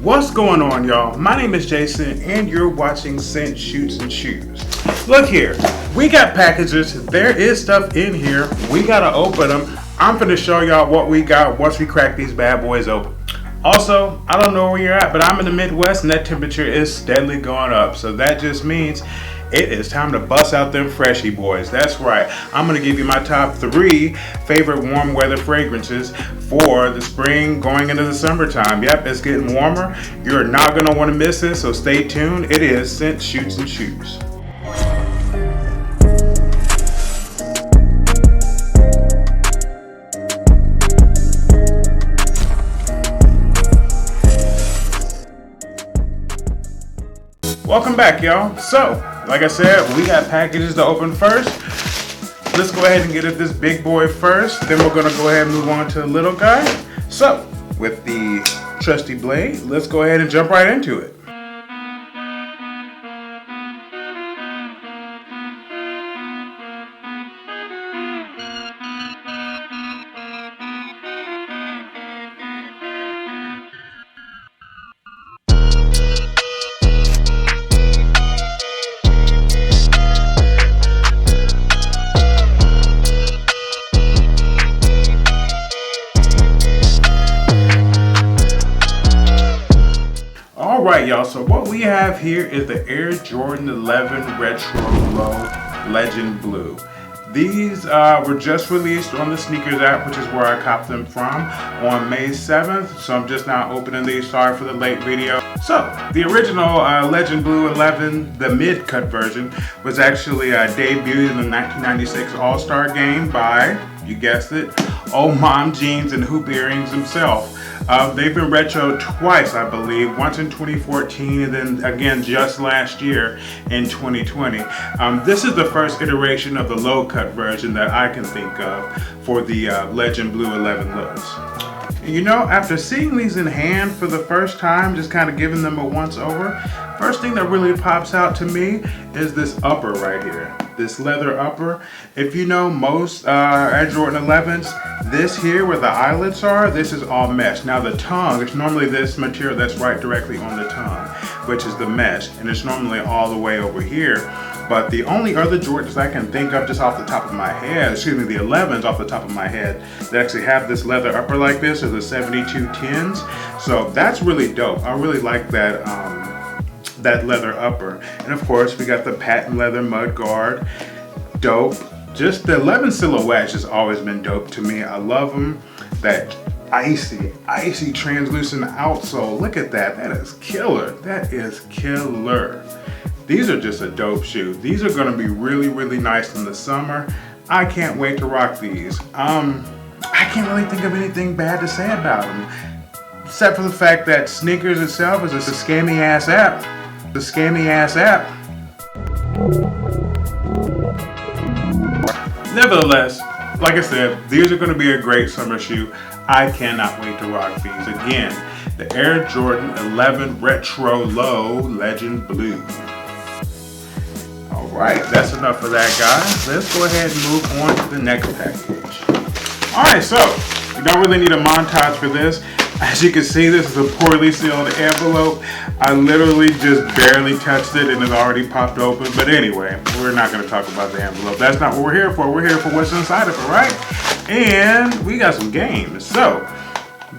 What's going on, y'all? My name is Jason and you're watching Cent Shoots and Shoes. Look here, we got packages, there is stuff in here, we gotta open them. I'm gonna show y'all what we got once we crack these bad boys open. Also, I don't know where you're at, but I'm in the Midwest and that temperature is steadily going up. So that just means it is time to bust out them Freshie boys. That's right. I'm going to give you my top 3 favorite warm weather fragrances for the spring going into the summertime. Yep, it's getting warmer. You're not going to want to miss this, so stay tuned. It is Cent Shoots and Shoes. Welcome back, y'all. So, like I said, we got packages to open first. Let's go ahead and get at this big boy first. Then we're gonna go ahead and move on to the little guy. So, with the trusty blade, let's go ahead and jump right into it. Alright, y'all, so what we have here is the Air Jordan 11 Retro Low Legend Blue. These were just released on the Sneakers app, which is where I copped them from, on May 7th. So I'm just now opening these. Sorry for the late video. So the original Legend Blue 11, the mid-cut version, was actually debuted in the 1996 All-Star Game by, you guessed it, Old Mom Jeans and Hoop Earrings himself. They've been retro twice, I believe, once in 2014 and then again just last year in 2020. This is the first iteration of the low-cut version that I can think of for the Legend Blue 11 lows. You know, after seeing these in hand for the first time, just kind of giving them a once over, first thing that really pops out to me is this upper right here. This leather upper. If you know most Air Jordan 11s, this here where the eyelets are, this is all mesh. Now the tongue, it's normally this material that's right directly on the tongue, which is the mesh, and it's normally all the way over here. But the only other Jordans I can think of just off the top of my head, excuse me, the 11s off the top of my head, that actually have this leather upper like this are the 7210s. So that's really dope. I really like that that leather upper. And of course we got the patent leather mud guard. Dope. Just the 11 silhouette has always been dope to me. I love them. That icy translucent outsole. Look at that. That is killer. That is killer. These are just a dope shoe. These are gonna be really, really nice in the summer. I can't wait to rock these. I can't really think of anything bad to say about them, except for the fact that Sneakers itself is a scammy ass app. The scammy ass app. Nevertheless, like I said, these are going to be a great summer shoe. I cannot wait to rock these. Again, the Air Jordan 11 Retro Low Legend Blue. Alright, that's enough of that, guys. Let's go ahead and move on to the next package. Alright, so we don't really need a montage for this. As you can see, this is a poorly sealed envelope. I literally just barely touched it and it already popped open. But anyway, we're not going to talk about the envelope. That's not what we're here for. We're here for what's inside of it, right? And we got some games. So,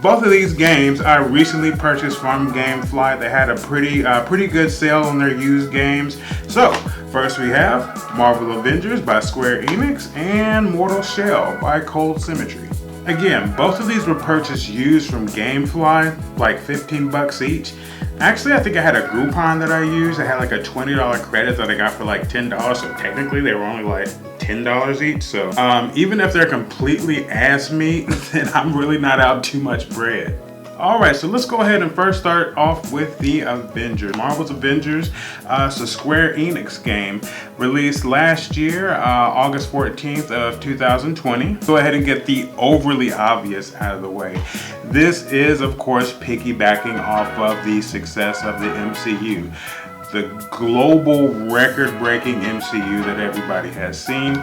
both of these games I recently purchased from GameFly. They had a pretty good sale on their used games. So, first we have Marvel Avengers by Square Enix and Mortal Shell by Cold Symmetry. Again, both of these were purchased used from GameFly, like 15 bucks each. Actually, I think I had a Groupon that I used. I had like a $20 credit that I got for like $10, so technically they were only like $10 each. So even if they're completely ass meat, then I'm really not out too much bread. Alright, so let's go ahead and first start off with the Avengers. Marvel's Avengers, it's a Square Enix game released last year, August 14th of 2020. Go ahead and get the overly obvious out of the way. This is, of course, piggybacking off of the success of the MCU. the global record-breaking MCU that everybody has seen.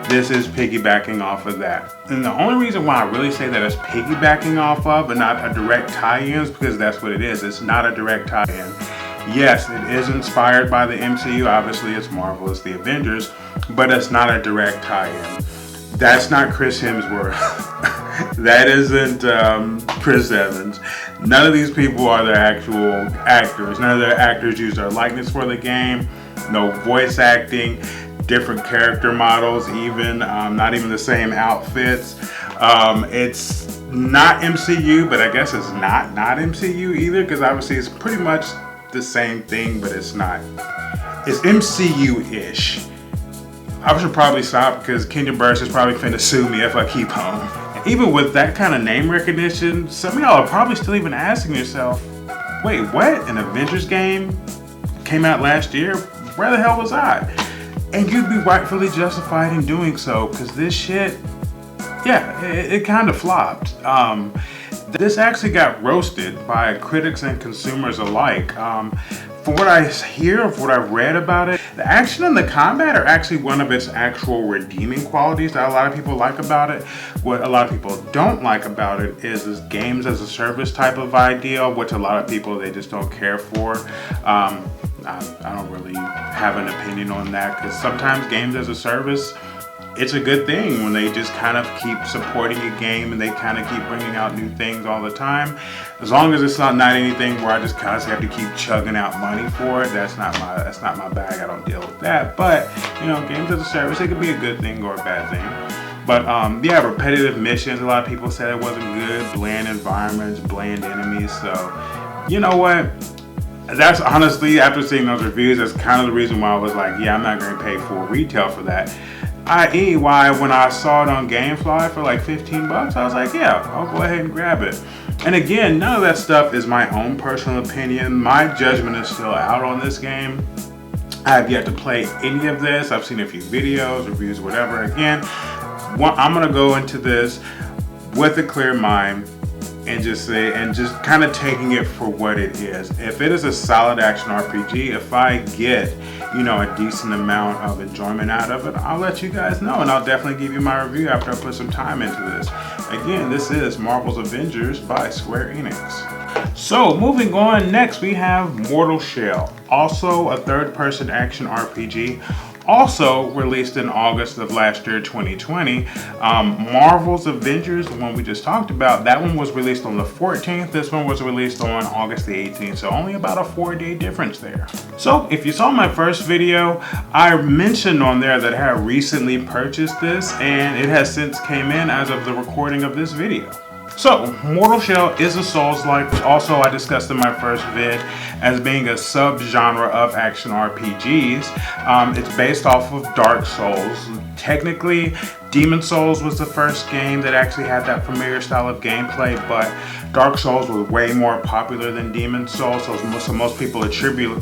This is piggybacking off of that. And the only reason why I really say that it's piggybacking off of and not a direct tie-in is because that's what it is. It's not a direct tie-in. Yes, it is inspired by the MCU. Obviously, it's Marvel, it's the Avengers, but it's not a direct tie-in. That's not Chris Hemsworth. That isn't Chris Evans. None of these people are the actual actors. None of their actors use their likeness for the game. No voice acting, different character models, even not even the same outfits. It's not MCU, but I guess it's not MCU either, because obviously it's pretty much the same thing, but it's not. It's MCU-ish. I should probably stop because Kenya Barris is probably finna sue me if I keep on. Even with that kind of name recognition, some of y'all are probably still even asking yourself, wait, what? An Avengers game came out last year? Where the hell was I? And you'd be rightfully justified in doing so, because this shit, yeah, it kind of flopped. This actually got roasted by critics and consumers alike. From what I hear of what I've read about it, the action and the combat are actually one of its actual redeeming qualities that a lot of people like about it. What a lot of people don't like about it is this games as a service type of idea, which a lot of people, they just don't care for. I don't really have an opinion on that, because sometimes games as a service, it's a good thing when they just kind of keep supporting a game and they kind of keep bringing out new things all the time. As long as it's not anything where I just constantly have to keep chugging out money for it, that's not my bag. I don't deal with that. But you know, games as a service, it could be a good thing or a bad thing. But yeah, repetitive missions, a lot of people said it wasn't good. Bland environments, bland enemies. So you know what? That's honestly, after seeing those reviews, that's kind of the reason why I was like, yeah, I'm not going to pay full retail for that. I.e. why when I saw it on GameFly for like 15 bucks, I was like, yeah, I'll go ahead and grab it. And again, none of that stuff is my own personal opinion. My judgment is still out on this game. I have yet to play any of this. I've seen a few videos, reviews, whatever. Again, I'm going to go into this with a clear mind and just kind of taking it for what it is. If it is a solid action RPG, if I get, you know, a decent amount of enjoyment out of it, I'll let you guys know, and I'll definitely give you my review after I put some time into this. Again, this is Marvel's Avengers by Square Enix. So moving on, next we have Mortal Shell, also a third-person action RPG. Also released in August of last year, 2020. Marvel's Avengers, the one we just talked about, that one was released on the 14th. This one was released on August the 18th. So only about a 4-day difference there. So if you saw my first video, I mentioned on there that I had recently purchased this, and it has since came in as of the recording of this video. So, Mortal Shell is a Souls-like, which also I discussed in my first vid as being a sub-genre of action RPGs. It's based off of Dark Souls. Technically, Demon Souls was the first game that actually had that familiar style of gameplay, but Dark Souls was way more popular than Demon Souls, so most people attribute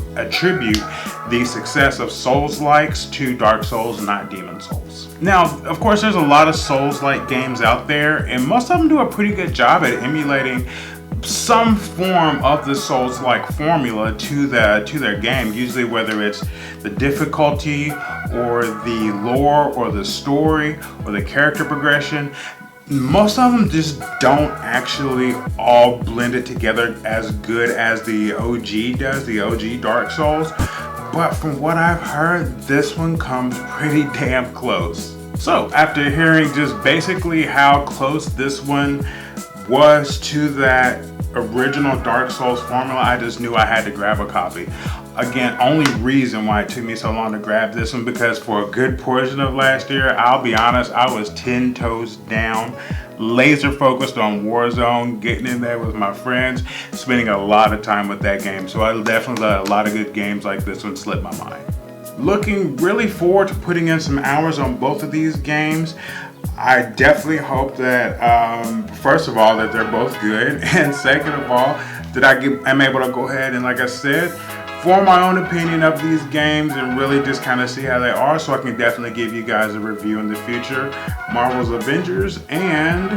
the success of Souls-likes to Dark Souls, not Demon Souls. Now, of course, there's a lot of Souls-like games out there, and most of them do a pretty good job at emulating some form of the Souls-like formula to their game, usually whether it's the difficulty or the lore or the story or the character progression. Most of them just don't actually all blend it together as good as the OG does, the OG Dark Souls. But from what I've heard, this one comes pretty damn close. So after hearing just basically how close this one was to that original Dark Souls formula, I just knew I had to grab a copy. Again, only reason why it took me so long to grab this one, because for a good portion of last year, I'll be honest, I was 10 toes down, laser focused on Warzone, getting in there with my friends, spending a lot of time with that game. So I definitely let a lot of good games like this one slip my mind. Looking really forward to putting in some hours on both of these games. I definitely hope that, first of all, that they're both good, and second of all, that I'm able to go ahead and, like I said, form my own opinion of these games and really just kind of see how they are, so I can definitely give you guys a review in the future. Marvel's Avengers and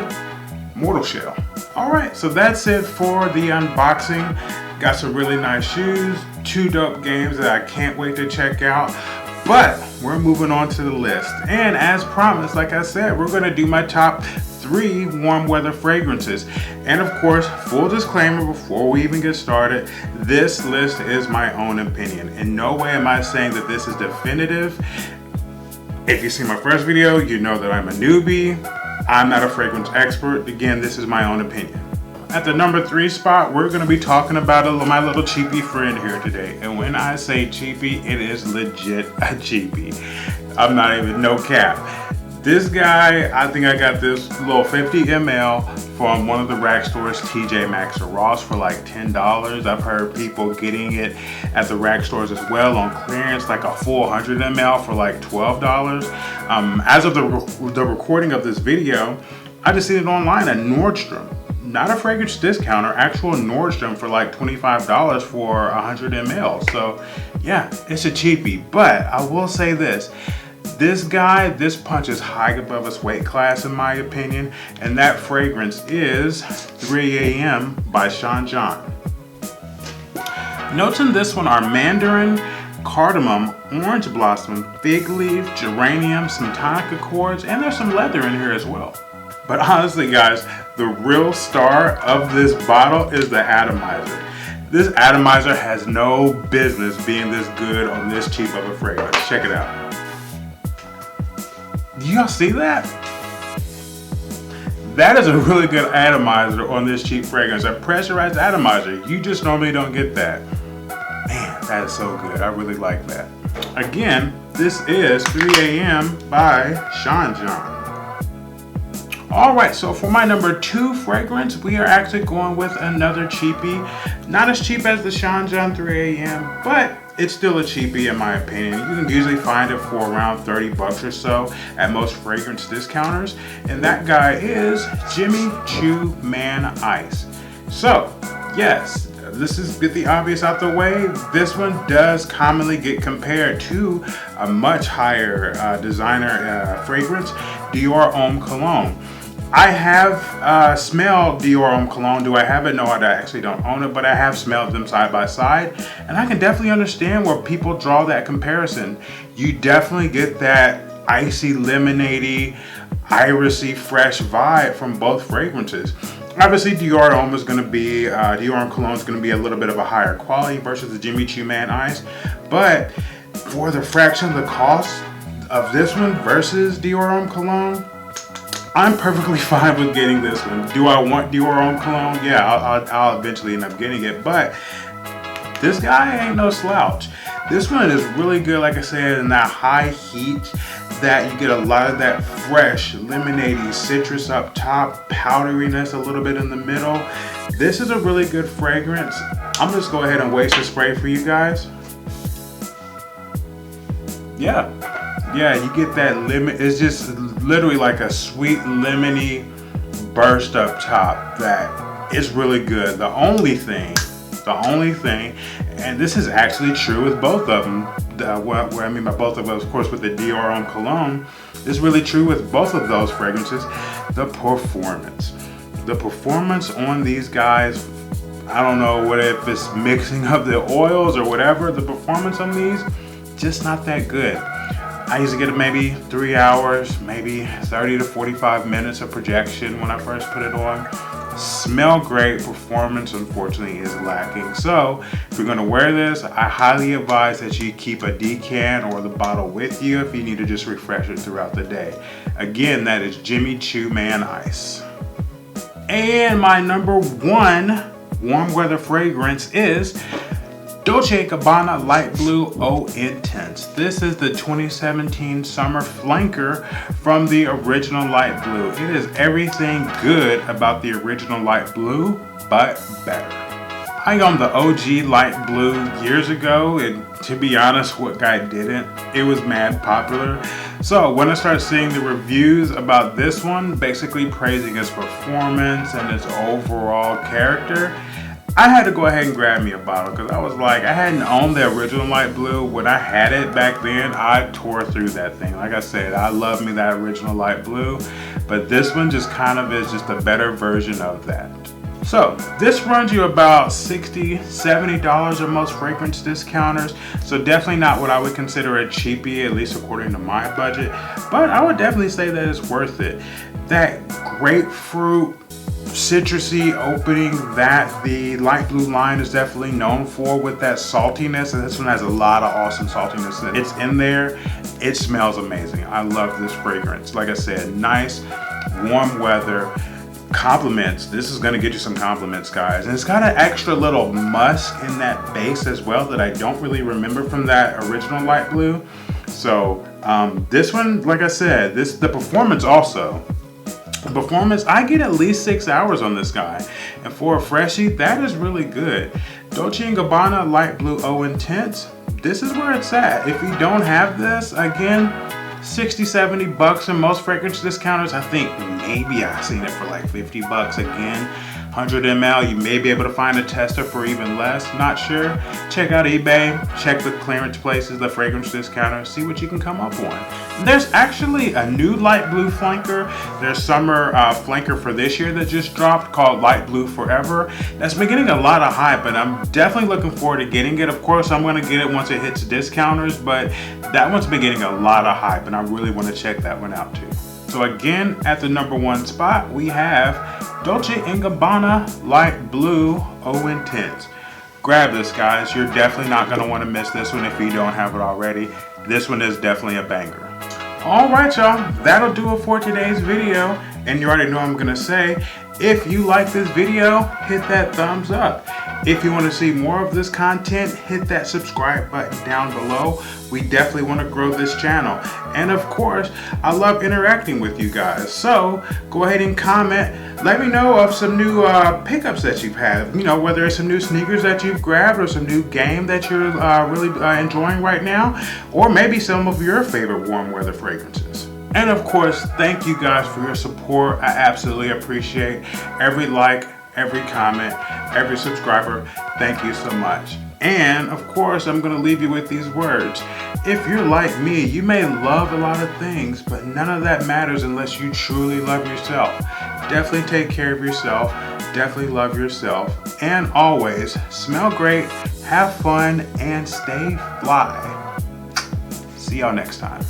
Mortal Shell. Alright, so that's it for the unboxing. Got some really nice shoes, 2 dope games that I can't wait to check out. But we're moving on to the list. And as promised, like I said, we're going to do my top 3 warm weather fragrances. And of course, full disclaimer before we even get started, this list is my own opinion. In no way am I saying that this is definitive. If you see my first video, you know that I'm a newbie. I'm not a fragrance expert. Again, this is my own opinion. At the number 3 spot, we're going to be talking about my little cheapie friend here today. And when I say cheapie, it is legit a cheapie. I'm not even, no cap. This guy, I think I got this little 50 ml from one of the rack stores, TJ Maxx or Ross, for like $10. I've heard people getting it at the rack stores as well on clearance, like a full 100 ml for like $12. As of the recording of this video, I just seen it online at Nordstrom. Not a fragrance discounter, actual Nordstrom for like $25 for 100 ml. So yeah, it's a cheapie. But I will say this punches high above its weight class in my opinion. And that fragrance is 3 AM by Sean John. Notes in this one are mandarin, cardamom, orange blossom, fig leaf, geranium, some tonic accords, and there's some leather in here as well. But honestly guys, the real star of this bottle is the atomizer. This atomizer has no business being this good on this cheap of a fragrance. Check it out. Do y'all see that? That is a really good atomizer on this cheap fragrance. A pressurized atomizer. You just normally don't get that. Man, that is so good. I really like that. Again, this is 3 AM by Sean John. Alright, so for my number 2 fragrance, we are actually going with another cheapie. Not as cheap as the Sean John 3 AM, but it's still a cheapie in my opinion. You can usually find it for around $30 or so at most fragrance discounters. And that guy is Jimmy Choo Man Ice. So, yes, this is, get the obvious out the way. This one does commonly get compared to a much higher designer fragrance, Dior Homme Cologne. I have smelled Dior Homme Cologne. Do I have it? No, I actually don't own it, but I have smelled them side by side. And I can definitely understand where people draw that comparison. You definitely get that icy, lemonade-y, irisy, fresh vibe from both fragrances. Obviously, Dior Homme is going to be, Dior Homme Cologne is going to be a little bit of a higher quality versus the Jimmy Choo Man Ice. But for the fraction of the cost of this one versus Dior Homme Cologne, I'm perfectly fine with getting this one. Do I want Dior Homme Cologne? Yeah, I'll eventually end up getting it, but this guy ain't no slouch. This one is really good, like I said, in that high heat that you get a lot of that fresh lemonade-y citrus up top, powderiness a little bit in the middle. This is a really good fragrance. I'm just go ahead and waste the spray for you guys. Yeah, you get that lemon. It's just literally like a sweet lemony burst up top that is really good. The only thing, and this is actually true with both of them. What I mean by both of them, of course, with the Dior Homme Cologne, is really true with both of those fragrances. The performance. The performance on these guys, I don't know what if it's mixing of the oils or whatever. The performance on these, just not that good. I used to get maybe 3 hours, maybe 30 to 45 minutes of projection when I first put it on. Smell great, performance unfortunately is lacking. So if you're gonna wear this, I highly advise that you keep a decan or the bottle with you if you need to just refresh it throughout the day. Again, that is Jimmy Choo Man Ice. And my number 1 warm weather fragrance is Dolce & Gabbana Light Blue Eau Intense. This is the 2017 summer flanker from the original Light Blue. It is everything good about the original Light Blue, but better. I owned the OG Light Blue years ago, and to be honest, what guy didn't? It was mad popular. So when I started seeing the reviews about this one, basically praising its performance and its overall character, I had to go ahead and grab me a bottle because I was like, I hadn't owned the original light blue. When I had it back then, I tore through that thing. Like I said, I love me that original light blue, but this one just kind of is just a better version of that. So this runs you about $60, $70 at most fragrance discounters. So definitely not what I would consider a cheapie, at least according to my budget. But I would definitely say that it's worth it. That grapefruit citrusy opening that the light blue line is definitely known for, with that saltiness, and this one has a lot of awesome saltiness. It's in there. It smells amazing. I love this fragrance. Like I said, nice warm weather. Compliments. This is going to get you some compliments, guys. And it's got an extra little musk in that base as well that I don't really remember from that original light blue. So this one, like I said, the performance also. The performance, I get at least 6 hours on this guy. And for a freshie, that is really good. Dolce & Gabbana Light Blue Eau Intense. This is where it's at. If you don't have this, again, 60, 70 bucks in most fragrance discounters. I think maybe I've seen it for like 50 bucks again. 100 ml, you may be able to find a tester for even less, not sure. Check out eBay, check the clearance places, the fragrance discounters, see what you can come up on. There's actually a new light blue flanker. There's summer flanker for this year that just dropped called Light Blue Forever. That's been getting a lot of hype, and I'm definitely looking forward to getting it. Of course, I'm gonna get it once it hits discounters, but that one's been getting a lot of hype, and I really wanna check that one out too. So again, at the #1 spot, we have Dolce & Gabbana Light Blue Eau Intense. Grab this, guys. You're definitely not going to want to miss this one if you don't have it already. This one is definitely a banger. All right, y'all. That'll do it for today's video. And you already know what I'm going to say. If you like this video, hit that thumbs up. If you want to see more of this content, hit that subscribe button down below. We definitely want to grow this channel. And of course, I love interacting with you guys. So go ahead and comment. Let me know of some new pickups that you've had. You know, whether it's some new sneakers that you've grabbed or some new game that you're really enjoying right now, or maybe some of your favorite warm weather fragrances. And of course, thank you guys for your support. I absolutely appreciate every like, every comment, every subscriber. Thank you so much. And of course, I'm going to leave you with these words. If you're like me, you may love a lot of things, but none of that matters unless you truly love yourself. Definitely take care of yourself. Definitely love yourself. And always smell great, have fun, and stay fly. See y'all next time.